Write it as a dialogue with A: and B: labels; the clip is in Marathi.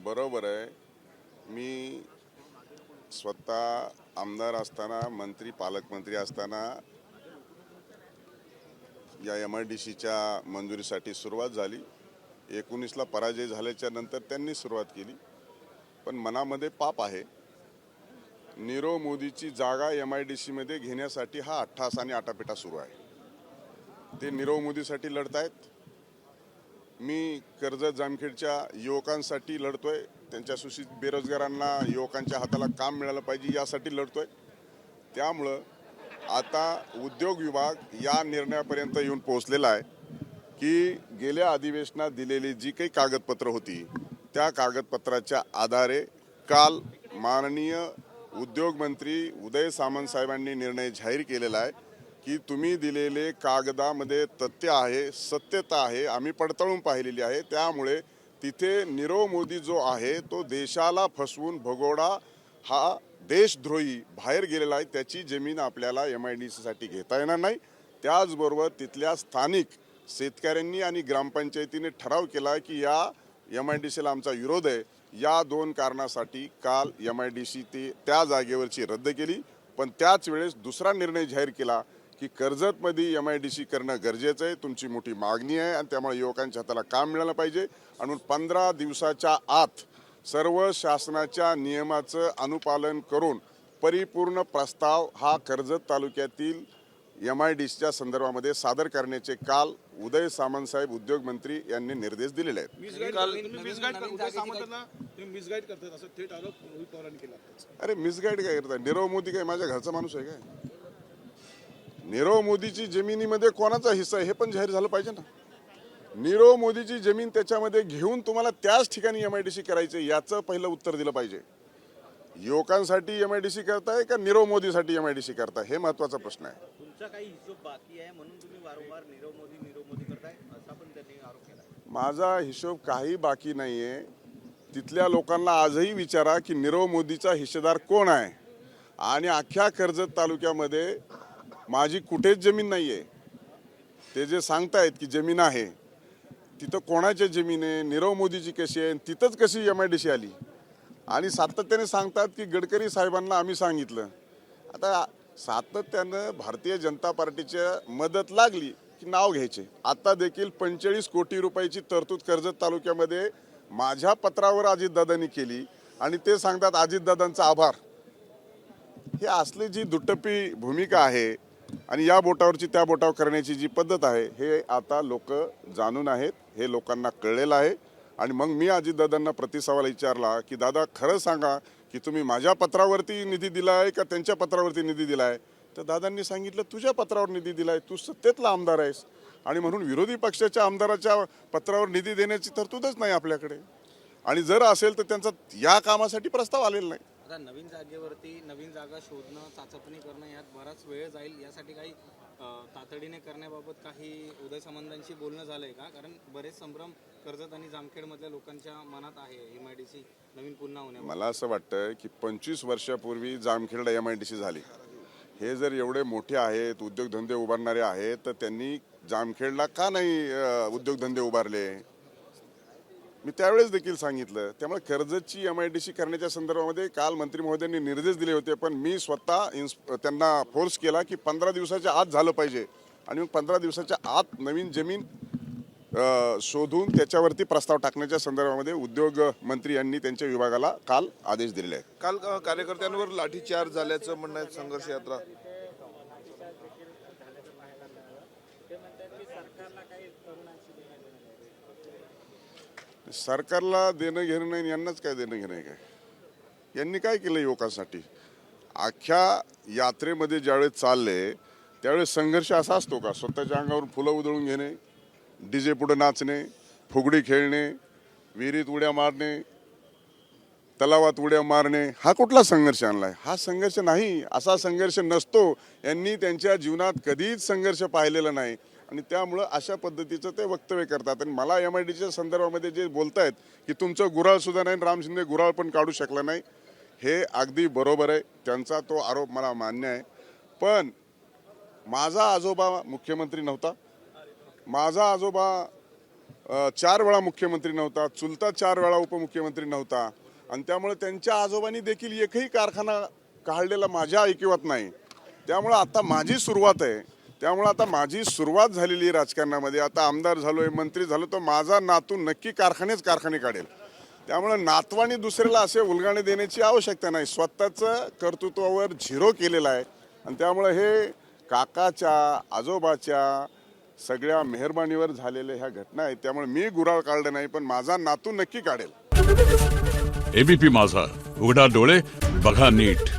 A: बरोबर आहे. मी स्वतः आमदार असताना, मंत्री पालकमंत्री असताना या MIDCच्या मंजुरीसाठी सुरुवात झाली. 19ला पराजय झाल्याच्या नंतर त्यांनी सुरुवात केली. पण मनामध्ये पाप आहे. नीरव मोदीची जागा MIDCमध्ये घेण्यासाठी हा अट्टहास आणि आटापिटा सुरू आहे. ते नीरव मोदीसाठी लढतायत. मी कर्जत जामखेडच्या युवकांसाठी लढतोय. त्यांच्या सुशिक्षित बेरोजगारांना, युवकांच्या हाताला काम मिळालं पाहिजे यासाठी लढतोय. त्यामुळं आता उद्योग विभाग या निर्णयापर्यंत येऊन पोहोचलेला आहे की गेल्या अधिवेशनात दिलेली जी काही कागदपत्र होती त्या कागदपत्राच्या आधारे काल माननीय उद्योग मंत्री उदय सामंत साहेबांनी निर्णय जाहीर केलेला आहे की तुम्ही दिलेले कागदामध्ये तथ्य आहे, सत्यता आहे, आम्ही पडताळून पाहिलेली आहे. त्यामुळे तिथे नीरव मोदी जो आहे तो देशाला फसवून भगोडा हा देशद्रोही बाहेर गेलेला आहे. त्याची जमीन आपल्याला MIDCसाठी घेता येणार नाही. त्याचबरोबर तिथल्या स्थानिक शेतकऱ्यांनी आणि ग्रामपंचायतीने ठराव केला की या MIDCला आमचा विरोध आहे. या दोन कारणासाठी काल MIDC त्या जागेवरची रद्द केली. पण त्याच वेळेस दुसरा निर्णय जाहीर केला की कर्जतमध्ये MIDC करणं गरजेचं आहे. तुमची मोठी मागणी आहे आणि त्यामुळे युवकांच्या हाताला काम मिळालं पाहिजे. आणि 15 दिवसाच्या आत सर्व शासनाच्या नियमाचं अनुपालन करून परिपूर्ण प्रस्ताव हा कर्जत तालुक्यातील MIDCच्या संदर्भामध्ये सादर करण्याचे काल उदय सामंत साहेब उद्योग मंत्री यांनी निर्देश दिलेले आहेत. अरे मिसगाईड काय करताय? नीरव मोदी काय माझ्या घरचा माणूस आहे काय? नीरव मोदीची जमिनीमध्ये कोणाचा हिस्सा आहे हे पण जाहीर झालं पाहिजे ना. नीरव मोदीची जमीन त्याच्यामध्ये घेऊन तुम्हाला त्याच ठिकाणी MIDC करायचे याचं पहिलं उत्तर दिलं पाहिजे. युवकांसाठी MIDC करताय का नीरव मोदीसाठी MIDC करताय हे महत्वाचा प्रश्न आहे.
B: तुमचा काही हिशोब बाकी आहे म्हणून तुम्ही वारंवार नीरव मोदी करताय असा पण त्यांनी आरोप केला.
A: माझा हिशोब काही बाकी नाहीये. तिथल्या लोकांना आजही विचारा की नीरव मोदीचा हिस्सेदार कोण आहे. आणि अख्ख्या कर्जत तालुक्यामध्ये माझी कुठेच जमीन नाहीये. ते जे सांगतायत की जमीन आहे, तिथं कोणाची जमीन आहे, नीरव मोदीची कशी आहे, तिथंच कशी MIDC आली. आणि सातत्याने सांगतात की गडकरी साहेबांना आम्ही सांगितलं. आता सातत्यानं भारतीय जनता पार्टीच्या मदत लागली की नाव घ्यायचे. आता देखील 45 कोटी रुपयाची तरतूद कर्जत तालुक्यामध्ये माझ्या पत्रावर अजितदादांनी केली आणि ते सांगतात अजितदादांचा आभार. हे असली जी दुटप्पी भूमिका आहे आणि या बोटावरची त्या बोटावर करण्याची जी पद्धत आहे हे आता लोक जाणून आहेत. हे लोकांना कळलेलं आहे. आणि मग मी अजितदादांना प्रतिसवाल विचारला की दादा खरं सांगा की तुम्ही माझ्या पत्रावरती निधी दिलाय का त्यांच्या पत्रावरती निधी दिलाय. तर दादांनी सांगितलं तुझ्या पत्रावर निधी दिलाय, तू सत्तेतला आमदार आहेस आणि म्हणून विरोधी पक्षाच्या आमदाराच्या पत्रावर निधी देण्याची तरतूदच नाही आपल्याकडे. आणि जर असेल तर त्यांचा या कामासाठी प्रस्ताव आलेला नाही.
B: आता नवीन जागेवरती नवीन जागा शोधणं, चाचपणी करणं यात बराच वेळ जाईल. यासाठी काही तातडीने करण्याबाबत काही उदय सामंतांशी बोलणं झालंय का? कारण बरेच संभ्रम कर्जत आणि जामखेडमधल्या लोकांच्या मनात आहे MIDC नवीन पुन्हा होण्यावर.
A: मला असं वाटतं की 25 वर्षापूर्वी जामखेडला MIDC झाली. हे जर एवढे मोठे आहेत, उद्योगधंदे उभारणारे आहेत, तर त्यांनी जामखेडला का नाही उद्योगधंदे उभारले? मी त्यावेळेस देखील सांगितलं. त्यामुळे कर्जतची MIDC करण्याच्या संदर्भामध्ये काल मंत्री महोदयांनी निर्देश दिले होते. पण मी स्वतः त्यांना फोर्स केला की 15 दिवसाच्या आत झालं पाहिजे. आणि मग 15 दिवसाच्या आत नवीन जमीन शोधून त्याच्यावरती प्रस्ताव टाकण्याच्या संदर्भामध्ये उद्योग मंत्री यांनी त्यांच्या विभागाला काल आदेश दिलेले आहेत.
C: काल कार्यकर्त्यांवर लाठीचार्ज झाल्याचं म्हणणं आहे. संघर्ष यात्रा
A: सरकारला देणं घेणं नाही, यांनाच काय देणं घेणं आहे काय? यांनी काय केलं युवकांसाठी? अख्ख्या यात्रेमध्ये ज्यावेळेस चालले त्यावेळेस संघर्ष असा असतो का? स्वतःच्या अंगावरून फुलं उधळून घेणे, DJ पुढे नाचणे, फुगडी खेळणे, विहिरीत उड्या मारणे, तलावात उड्या मारणे, हा कुठला संघर्ष आणलाय? हा संघर्ष नाही, असा संघर्ष नसतो. यांनी त्यांच्या जीवनात कधीच संघर्ष पाहिलेला नाही आणि त्यामुळं अशा पद्धतीचं ते वक्तव्य करतात. आणि मला MIDCच्या संदर्भामध्ये जे बोलतायत की तुमचं गुऱ्हाळ सुद्धा नाही, राम शिंदे गुऱ्हाळ पण काढू शकला नाही, हे अगदी बरोबर आहे. त्यांचा तो आरोप मला मान्य आहे. पण माझा आजोबा मुख्यमंत्री नव्हता, माझा आजोबा 4 वेळा मुख्यमंत्री नव्हता, चुलता 4 वेळा उपमुख्यमंत्री नव्हता आणि त्यामुळे त्यांच्या आजोबांनी देखील एकही कारखाना काढलेला माझ्या ऐकिवात नाही. त्यामुळं आता माझी सुरुवात आहे. त्यामुळं आता माझी सुरुवात झालेली आहे राजकारणामध्ये. आता आमदार झालोय, मंत्री झालो, तर माझा नातू नक्की कारखाने काढेल. त्यामुळं नातवानी दुसऱ्याला असे उलगाणे देण्याची आवश्यकता नाही. स्वतःचं कर्तृत्वावर झिरो केलेलं आहे आणि त्यामुळं हे काकाच्या आजोबाच्या सगळ्या मेहरबानीवर झालेल्या ह्या घटना आहेत. त्यामुळे मी गुराळ काढलं नाही, पण माझा नातू नक्की काढेल.
D: एबीपी माझा, उघडा डोळे बघा नीट.